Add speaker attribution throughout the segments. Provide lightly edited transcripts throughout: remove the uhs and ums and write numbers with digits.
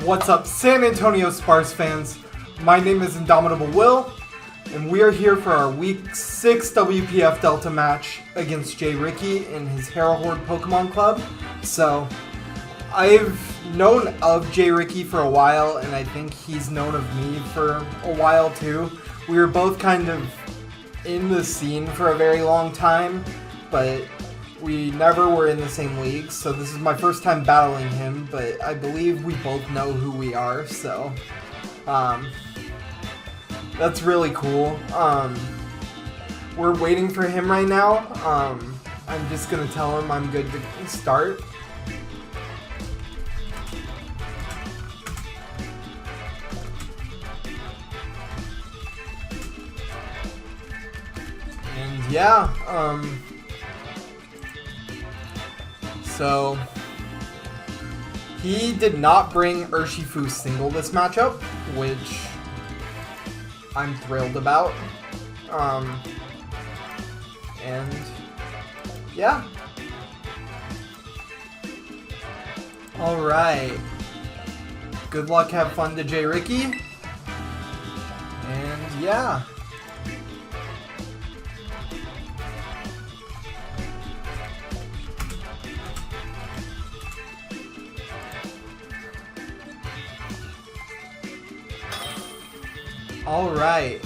Speaker 1: What's up, San Antonio Sparce fans? My name is Indomitable Will, and we are here for our Week 6 WPF Delta match against Jricky in his Hera Horde Pokemon Club. So, I've known of Jricky for a while, and I think he's known of me for a while too. We were both kind of in the scene for a very long time, but we never were in the same league, so this is my first time battling him, but I believe we both know who we are, so that's really cool. We're waiting for him right now. I'm just gonna tell him I'm good to start. And yeah, so he did not bring Urshifu single this matchup, which I'm thrilled about. And yeah. Alright. Good luck, have fun to Jricky. And yeah. All right.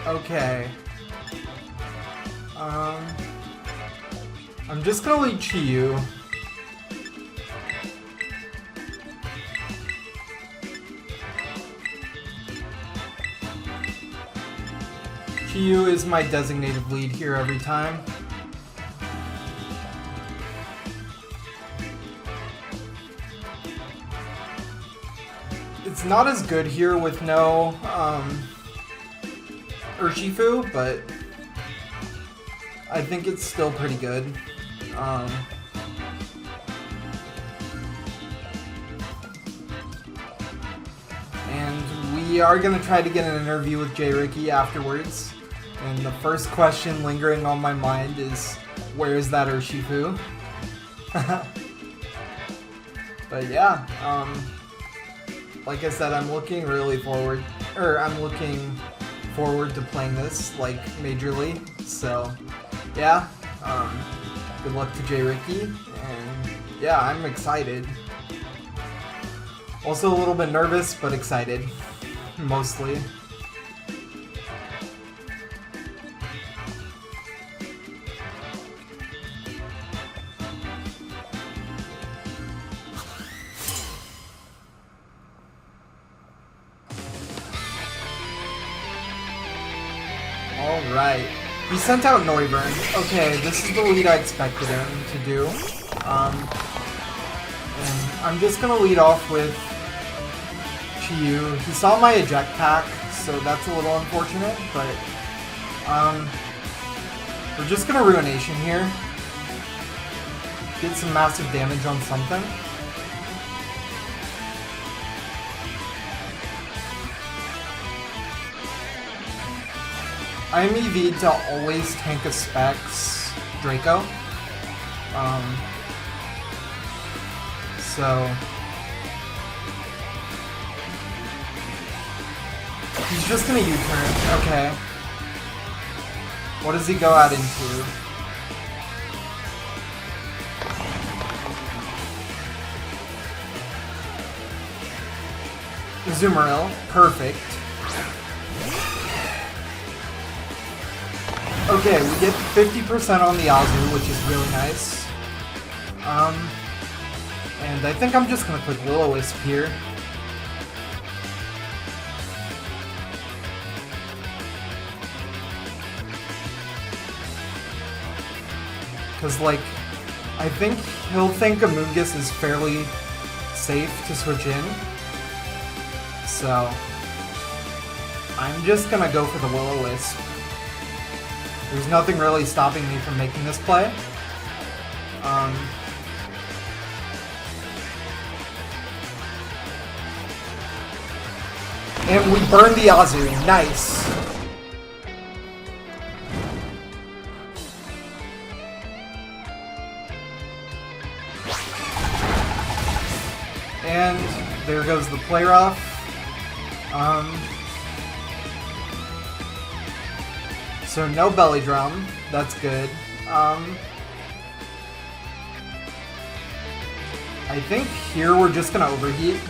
Speaker 1: Okay. I'm just gonna lead Chiyu. Chiyu is my designated lead here every time. It's not as good here with no Urshifu, but I think it's still pretty good. And we are going to try to get an interview with Jricky afterwards. And the first question lingering on my mind is, where is that Urshifu? But yeah, like I said, I'm looking forward to playing this, like, majorly. So, yeah, good luck to Jricky, and yeah, I'm excited. Also a little bit nervous, but excited, mostly. Alright, he sent out Noivern. Okay, this is the lead I expected him to do. And I'm just gonna lead off with Chiyu. He saw my eject pack, so that's a little unfortunate, but we're just gonna Ruination here. Get some massive damage on something. I'm EV'd to always tank a Specs Draco. So he's just gonna U-turn. Okay. What does he go out into? Azumarill. Perfect. Okay, we get 50% on the Azu, which is really nice. And I think I'm just gonna click Will-O-Wisp here. Cause, like, I think he'll think Amoonguss is fairly safe to switch in. So I'm just gonna go for the Will-O-Wisp. There's nothing really stopping me from making this play. And we burn the Azu. Nice. And there goes the play rough. So no belly drum. That's good. I think here we're just gonna overheat.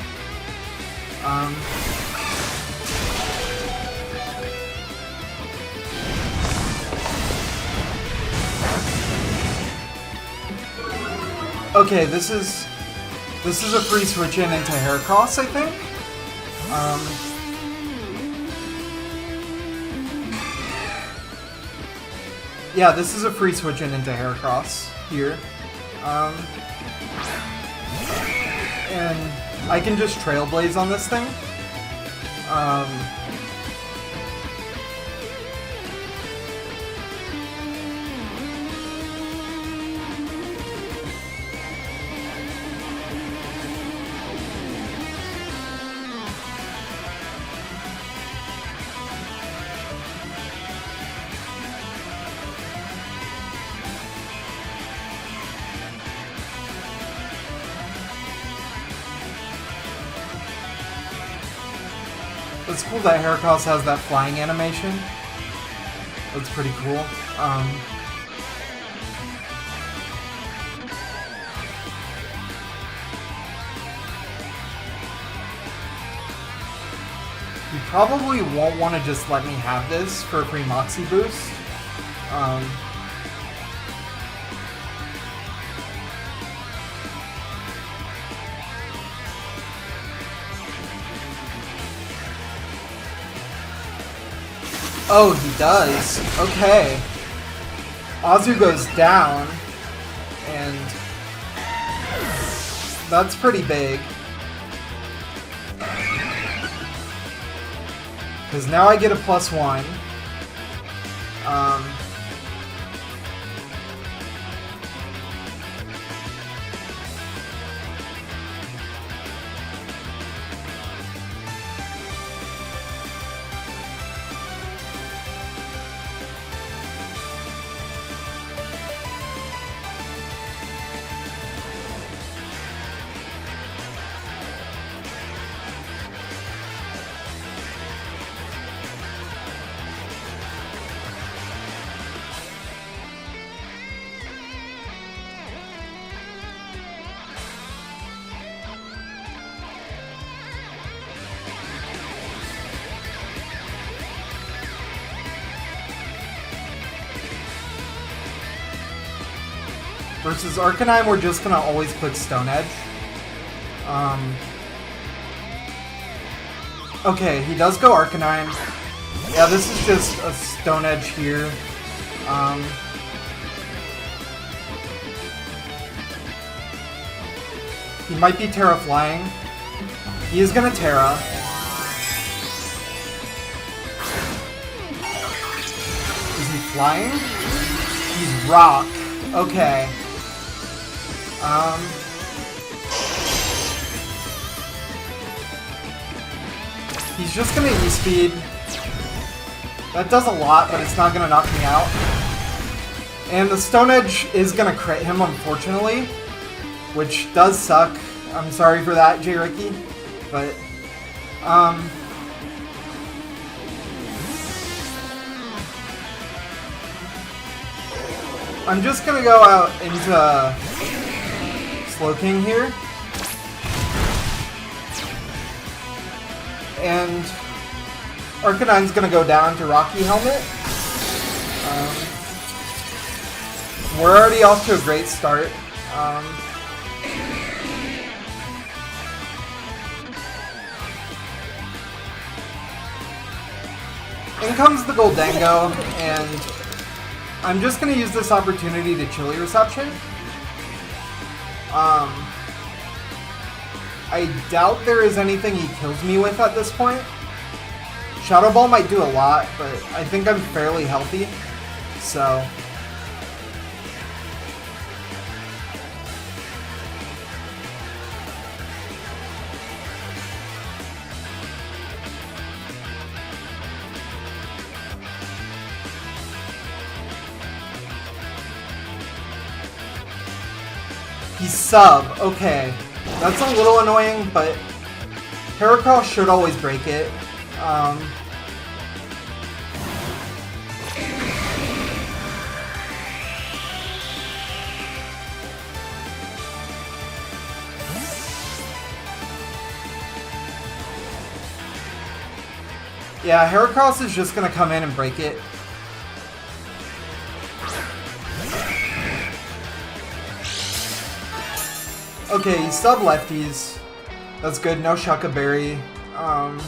Speaker 1: Okay, this is a free switch in into Heracross, I think. Yeah, this is a free switch in into Heracross here. And I can just Trailblaze on this thing. It's cool that Heracross has that flying animation. That's pretty cool. You probably won't want to just let me have this for a free Moxie boost. Oh, he does. Okay. Azu goes down, and that's pretty big. Because now I get a +1. Versus Arcanine, we're just gonna always click Stone Edge. Okay, he does go Arcanine. Yeah, this is just a Stone Edge here. He might be Terra Flying. He is gonna Terra. Is he flying? He's Rock. Okay. He's just gonna E-Speed. That does a lot, but it's not gonna knock me out. And the Stone Edge is gonna crit him, unfortunately, which does suck. I'm sorry for that, Jricky, but I'm just gonna go out into Slowking here. And Arcanine's gonna go down to Rocky Helmet. We're already off to a great start. In comes the Goldango, and I'm just going to use this opportunity to Chilly Reception. I doubt there is anything he kills me with at this point. Shadow Ball might do a lot, but I think I'm fairly healthy, so... He's sub, okay. That's a little annoying, but Heracross should always break it. Yeah, Heracross is just gonna come in and break it. Okay, sub lefties. That's good, no Shucka Berry. I'm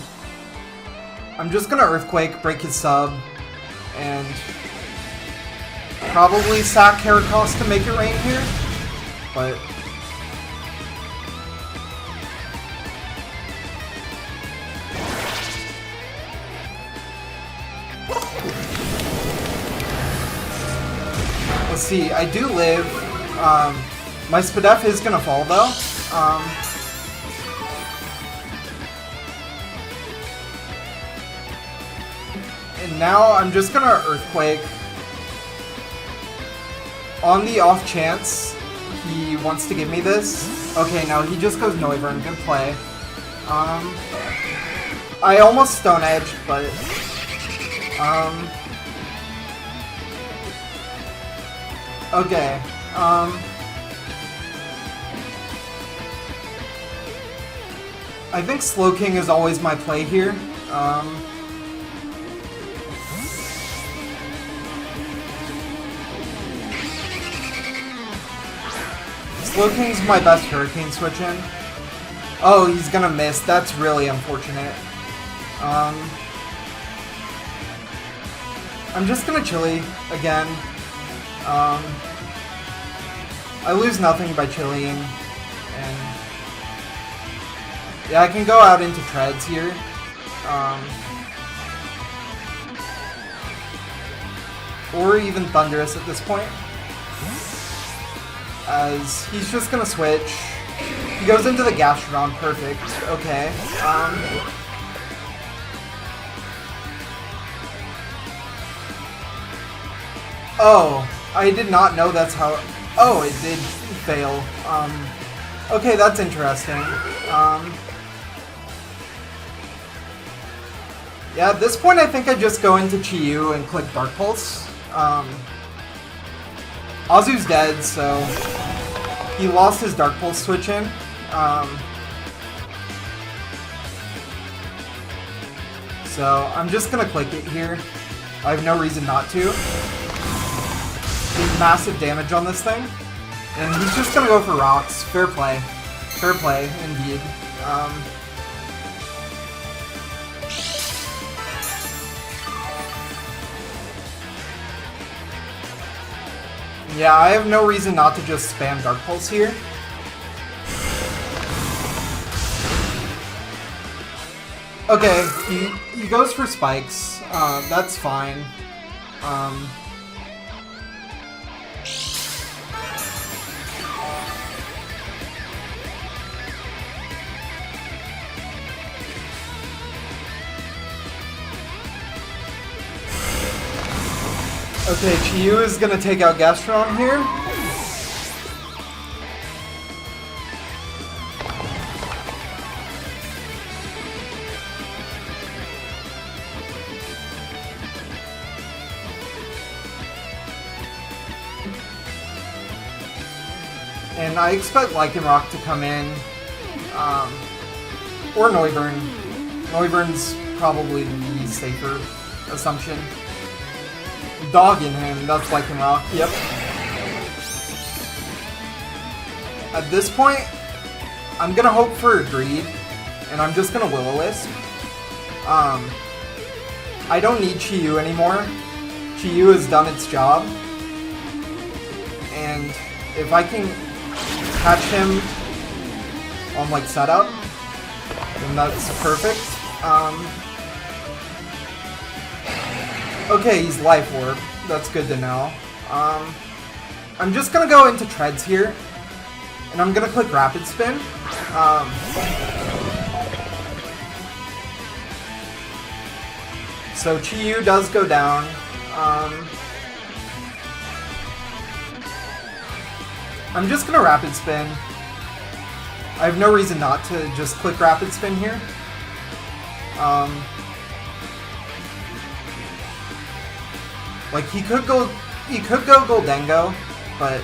Speaker 1: just gonna Earthquake, break his sub, and probably sack Heracross to make it rain here, but... Let's see, I do live. My Spadef is gonna fall though. And now I'm just gonna Earthquake. On the off chance he wants to give me this. Okay, no, he just goes Noivern. Good play. I almost Stone Edged, but okay. I think Slowking is always my play here. Slowking's my best Hurricane switch in. Oh, he's gonna miss. That's really unfortunate. I'm just gonna Chili again. I lose nothing by chilling, and yeah, I can go out into Treads here. Or even Thundurus at this point, as he's just gonna switch. He goes into the Gastrodon, perfect. Okay. Oh, I did not know that's how... Oh, it did fail. Okay, that's interesting. Yeah, at this point I think I just go into Chi-Yu and click Dark Pulse. Azu's dead, so he lost his Dark Pulse switch in. So I'm just gonna click it here. I have no reason not to. Massive damage on this thing, and he's just gonna go for rocks. Fair play, indeed. Yeah, I have no reason not to just spam Dark Pulse here. Okay, he goes for spikes. That's fine. Okay, Chi-Yu is gonna take out Gastrodon here. And I expect Lycanroc to come in, or Noivern. Noivern's probably the safer assumption. Dogging him, that's Lycanroc, yep. At this point, I'm gonna hope for a Greed, and I'm just gonna Will-O-Wisp. I don't need Chi-Yu anymore. Chi-Yu has done its job. And if I can catch him on like setup, then that's perfect. Okay, he's Life Orb. That's good to know. I'm just gonna go into Treads here, and I'm gonna click Rapid Spin. So Chi-Yu does go down. I'm just gonna Rapid Spin. I have no reason not to just click Rapid Spin here. Like he could go Goldengo, but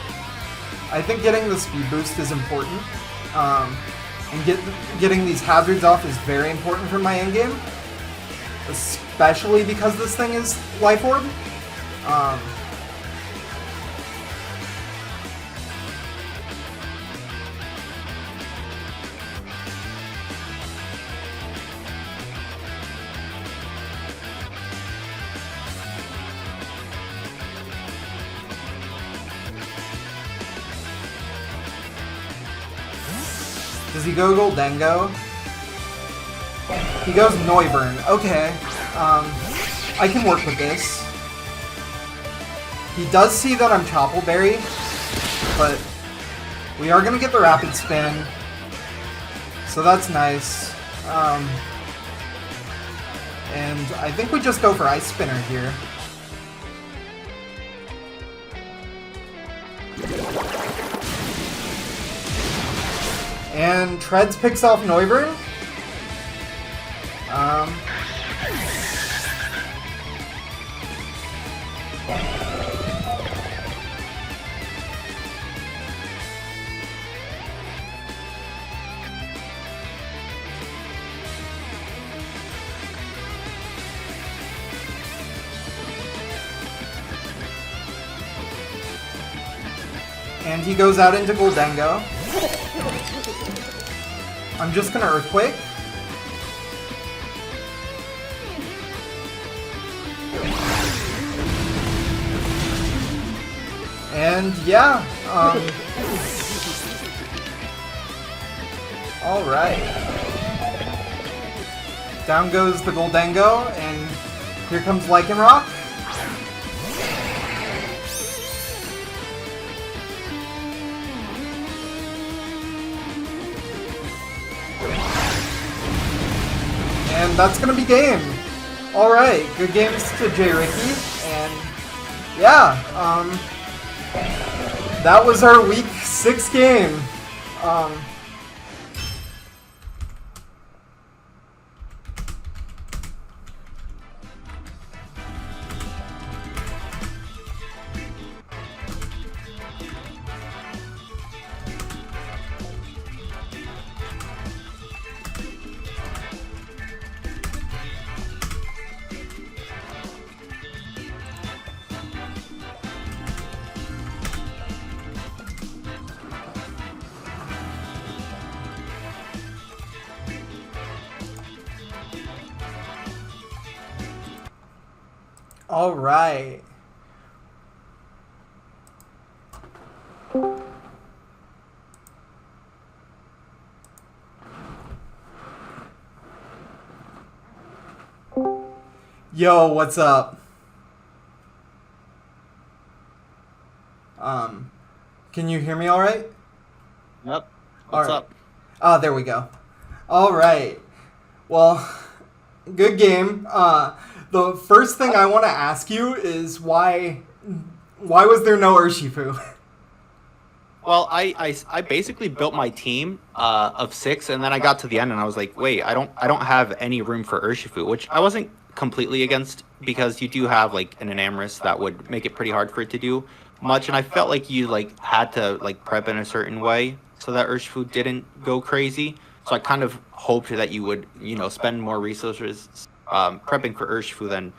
Speaker 1: I think getting the speed boost is important. And getting these hazards off is very important for my endgame, especially because this thing is Life Orb. Does he go Goldengo? He goes Noivern. Okay. I can work with this. He does see that I'm Chople Berry, but we are going to get the Rapid Spin, so that's nice. And I think we just go for Ice Spinner here. And Treads picks off Noivern. And he goes out into Goldengo. I'm just gonna Earthquake. And yeah, alright. Down goes the Goldengo, and here comes Lycanroc. And that's gonna be game. Alright, good games to Jricky, and yeah, that was our week 6 game. All right. Yo, what's up? Can you hear me all right?
Speaker 2: Yep. What's up?
Speaker 1: Ah, there we go. All right. Well, good game. The first thing I want to ask you is why was there no Urshifu?
Speaker 2: Well, I basically built my team of 6, and then I got to the end and I was like, wait, I don't have any room for Urshifu, which I wasn't completely against, because you do have like an Enamorus that would make it pretty hard for it to do much, and I felt like you like had to like prep in a certain way so that Urshifu didn't go crazy. So I kind of hoped that you would, spend more resources prepping for Urshifu than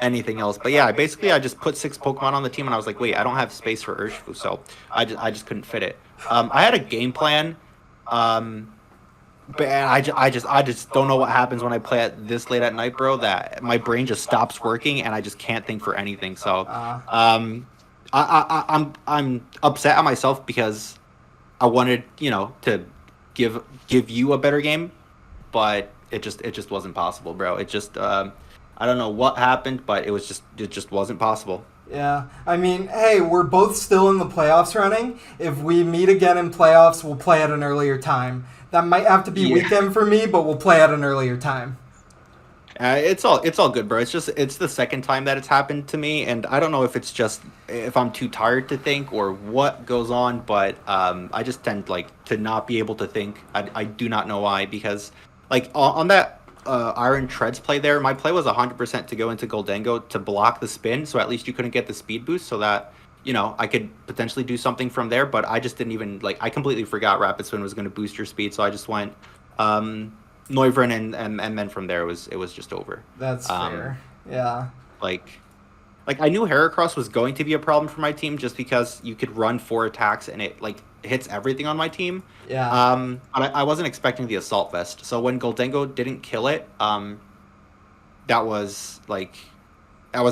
Speaker 2: anything else. But yeah, I just put 6 Pokemon on the team, and I was like, wait, I don't have space for Urshifu, so I just couldn't fit it. I had a game plan, but I just don't know what happens when I play it this late at night, bro. That my brain just stops working, and I just can't think for anything. So I'm upset at myself because I wanted to give you a better game, but it just wasn't possible, bro. It just I don't know what happened, but it just wasn't possible.
Speaker 1: Yeah, I mean, hey, we're both still in the playoffs running. If we meet again in playoffs, we'll play at an earlier time. That might have to be weekend for me, but we'll play at an earlier time.
Speaker 2: It's all good, bro. It's the second time that it's happened to me, and I don't know if it's just if I'm too tired to think or what goes on, but I just tend like to not be able to think. I do not know why, because like on that Iron Treads play there, my play was 100% to go into Goldengo to block the spin, so at least you couldn't get the speed boost, so that I could potentially do something from there. But I just didn't even like I completely forgot Rapid Spin was going to boost your speed, so I just went. Neuvern and then from there it was just over.
Speaker 1: That's fair. Yeah.
Speaker 2: Like I knew Heracross was going to be a problem for my team just because you could run 4 attacks and it like hits everything on my team.
Speaker 1: Yeah.
Speaker 2: But I wasn't expecting the Assault Vest. So when Goldengo didn't kill it, that was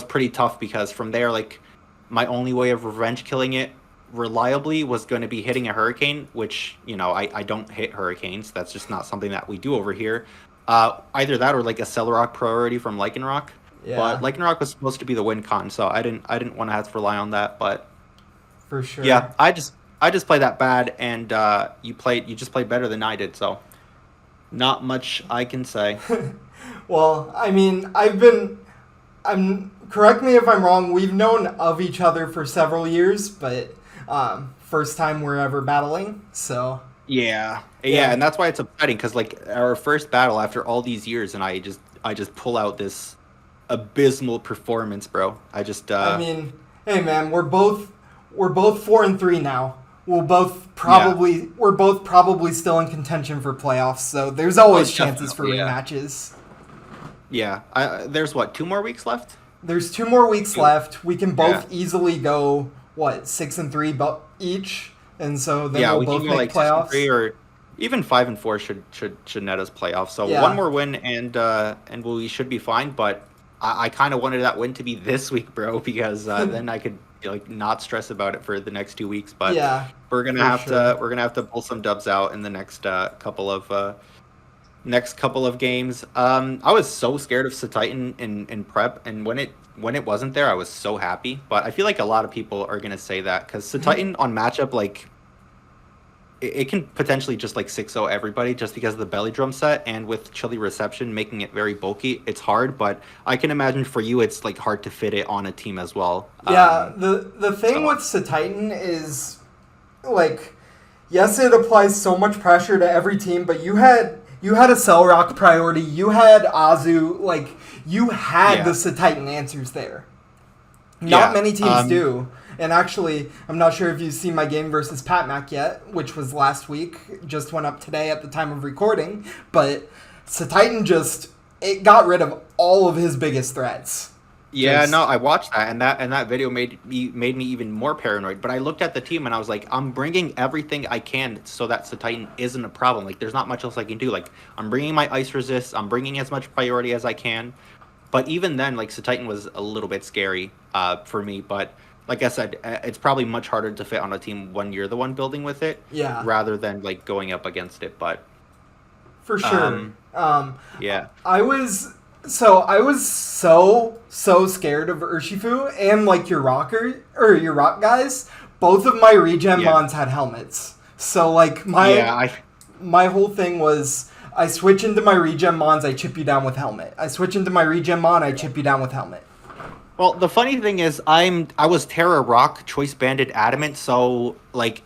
Speaker 2: pretty tough because from there like my only way of revenge killing it reliably was going to be hitting a Hurricane, which I don't hit Hurricanes. That's just not something that we do over here. Either that or like a Celerock priority from Lycanroc.
Speaker 1: Yeah.
Speaker 2: But Lycanroc was supposed to be the win con, so I didn't want to have to rely on that. But
Speaker 1: for sure.
Speaker 2: Yeah, I just played that bad, and you just played better than I did. So not much I can say.
Speaker 1: Well, I mean, correct me if I'm wrong. We've known of each other for several years, but first time we're ever battling. So
Speaker 2: yeah, and that's why it's upsetting because like our first battle after all these years, and I just pull out this abysmal performance, bro. I
Speaker 1: mean, hey man, we're both 4-3 now. We're both probably still in contention for playoffs. So there's always chances for rematches.
Speaker 2: Yeah, there's 2 more weeks left.
Speaker 1: There's 2 more weeks left. We can both easily go 6-3 each, and so then we'll both make playoffs.
Speaker 2: 6-3 or even 5-4 should net us playoffs. So one more win and we should be fine. But I kind of wanted that win to be this week, bro, because then I could not stress about it for the next 2 weeks. But we're gonna have to pull some dubs out in the next couple of games. I was so scared of Satitan in prep, and when it wasn't there, I was so happy. But I feel like a lot of people are gonna say that because Satitan on matchup it can potentially just 6-0 everybody just because of the belly drum set, and with Chilly Reception making it very bulky, it's hard. But I can imagine for you it's hard to fit it on a team as well.
Speaker 1: Yeah, the thing with Satitan is yes, it applies so much pressure to every team, but you had a Cellrock priority, you had Azu, you had the Satitan answers there. Not many teams do. And actually, I'm not sure if you've seen my game versus PatMac yet, which was last week. Just went up today at the time of recording. But Satitan it got rid of all of his biggest threats.
Speaker 2: Yeah, no, I watched that, and that video made me even more paranoid. But I looked at the team, and I was like, I'm bringing everything I can so that Satitan isn't a problem. There's not much else I can do. I'm bringing my Ice Resist. I'm bringing as much priority as I can. But even then, Satitan was a little bit scary for me. But like I said, it's probably much harder to fit on a team when you're the one building with it, rather than going up against it. But
Speaker 1: for sure,
Speaker 2: yeah,
Speaker 1: I was so scared of Urshifu and your rock guys. Both of my regen mons had helmets, so my whole thing was I switch into my regen mons, I chip you down with helmet. I switch into my regen mon, I chip you down with helmet.
Speaker 2: Well, the funny thing is, I was Terra Rock Choice Banded Adamant, so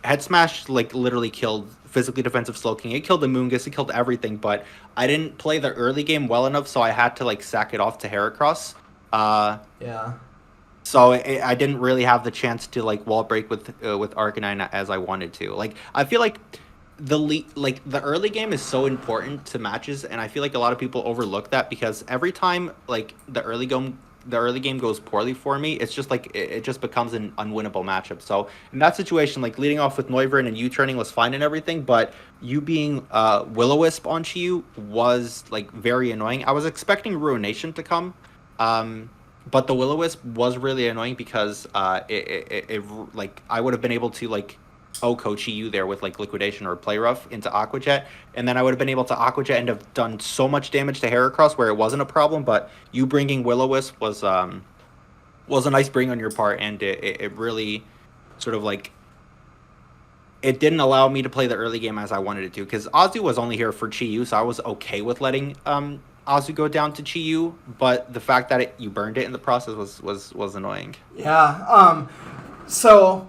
Speaker 2: Head Smash literally killed physically defensive Slowking. It killed the Moongus, it killed everything, but I didn't play the early game well enough, so I had to sack it off to Heracross. So I didn't really have the chance to wall break with Arcanine as I wanted to. I feel like the early game is so important to matches, and I feel like a lot of people overlook that because every time the early game goes poorly for me, it's just it just becomes an unwinnable matchup. So in that situation, leading off with Neuvern and you turning was fine and everything, but you being Will-O-Wisp on Chiyu was very annoying. I was expecting Ruination to come, but the Will-O-Wisp was really annoying because it I would have been able to Coach you there with Liquidation or Play Rough into Aqua Jet, and then I would have been able to Aqua Jet and have done so much damage to Heracross where it wasn't a problem. But you bringing Will-O-Wisp was a nice bring on your part, and it really sort of it didn't allow me to play the early game as I wanted it to, because Azu was only here for Chiyu, so I was okay with letting Azu go down to Chi-Yu, but the fact that you burned it in the process was annoying.
Speaker 1: Yeah. So,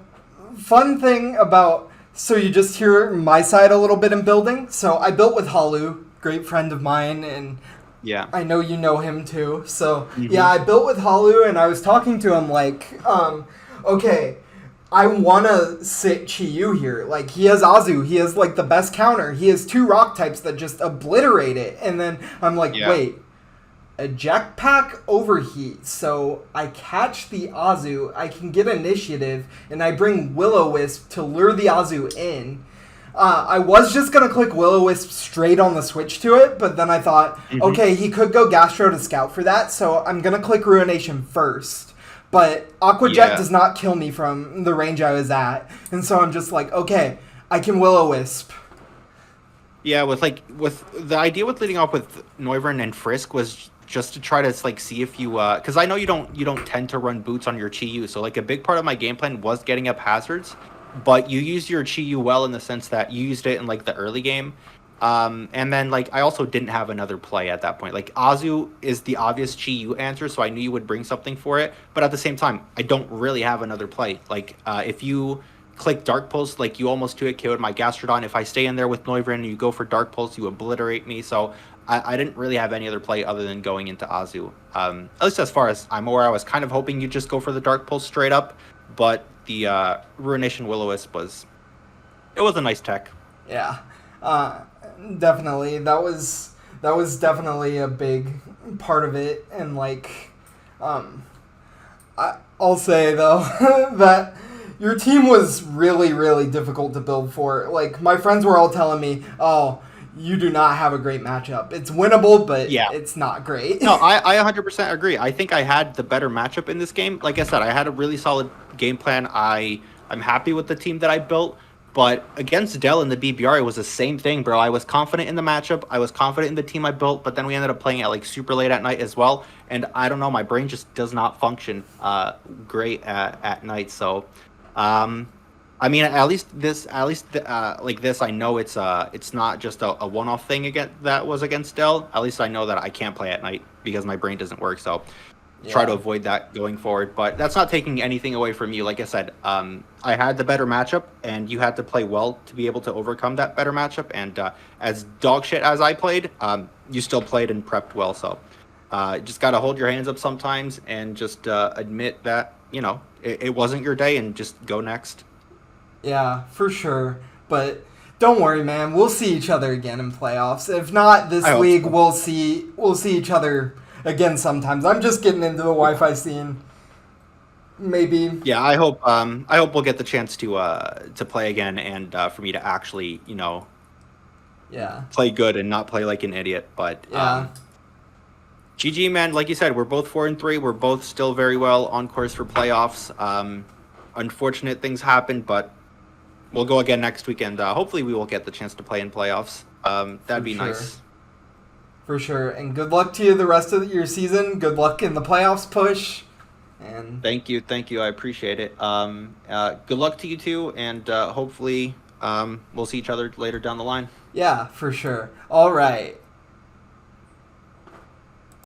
Speaker 1: fun thing about... So you just hear my side a little bit in building. So I built with Halu, great friend of mine, and
Speaker 2: Yeah.
Speaker 1: I know you know him too. So,
Speaker 2: Mhm.
Speaker 1: yeah, I built with Halu, and I was talking to him like, okay, I want to sit Chi-Yu here. Like, he has Azu. He has, like, the best counter. He has 2 rock types that just obliterate it. And then I'm like,
Speaker 2: Yeah.
Speaker 1: wait, a jetpack overheats. So I catch the Azu. I can get initiative, and I bring Will-O-Wisp to lure the Azu in. I was just going to click Will-O-Wisp straight on the switch to it, but then I thought, okay, he could go Gastro to scout for that, so I'm going to click Ruination first. But Aqua Jet does not kill me from the range I was at. And so I'm just like, okay, I can Will-O-Wisp.
Speaker 2: Yeah, with the idea with leading off with Noivern and Frisk was just to try to like see if you because I know you don't tend to run boots on your Chi-Yu, so like a big part of my game plan was getting up hazards, but you used your Chi-Yu well in the sense that you used it in like the early game. And then like I also didn't have another play at that point. Like Azu is the obvious Chi-Yu answer, so I knew you would bring something for it. But at the same time, I don't really have another play. Like if you click Dark Pulse, like you almost 2-hit KO'd my Gastrodon. If I stay in there with Noivern and you go for Dark Pulse, you obliterate me. So I didn't really have any other play other than going into Azu. At least as far as I'm aware, I was kind of hoping you'd just go for the Dark Pulse straight up. But the Ruination Will-O-Wisp was a nice tech.
Speaker 1: Yeah. Definitely. That was definitely a big part of it. And like, I'll say though that your team was really, really difficult to build for. Like, my friends were all telling me, oh, you do not have a great matchup. It's winnable, but it's not great.
Speaker 2: No, I 100% agree. I think I had the better matchup in this game. Like I said, I had a really solid game plan. I'm happy with the team that I built. But against Dell in the BBR, it was the same thing, bro. I was confident in the matchup. I was confident in the team I built, but then we ended up playing at like super late at night as well. And I don't know, my brain just does not function great at night. So, I mean, at least like this, I know it's not just a one-off thing that was against Dell. At least I know that I can't play at night because my brain doesn't work. So. Try to avoid that going forward, but that's not taking anything away from you. Like I said, I had the better matchup, and you had to play well to be able to overcome that better matchup. And as dog shit as I played, you still played and prepped well. So just got to hold your hands up sometimes and just admit that, you know, it wasn't your day and just go next.
Speaker 1: Yeah, for sure. But don't worry, man. We'll see each other again in playoffs. If not this league, we'll see each other again sometimes. I'm just getting into the Wi-Fi scene. Maybe.
Speaker 2: Yeah, I hope we'll get the chance to play again and for me to actually, you know, play good and not play like an idiot. But GG, man. Like you said, we're both 4-3. We're both still very well on course for playoffs. Unfortunate things happened, but we'll go again next weekend. Hopefully, we will get the chance to play in playoffs. That'd be nice.
Speaker 1: For sure. And good luck to you the rest of your season. Good luck in the playoffs push. And
Speaker 2: Thank you. I appreciate it. Good luck to you too, and hopefully we'll see each other later down the line.
Speaker 1: Yeah, for sure. All right.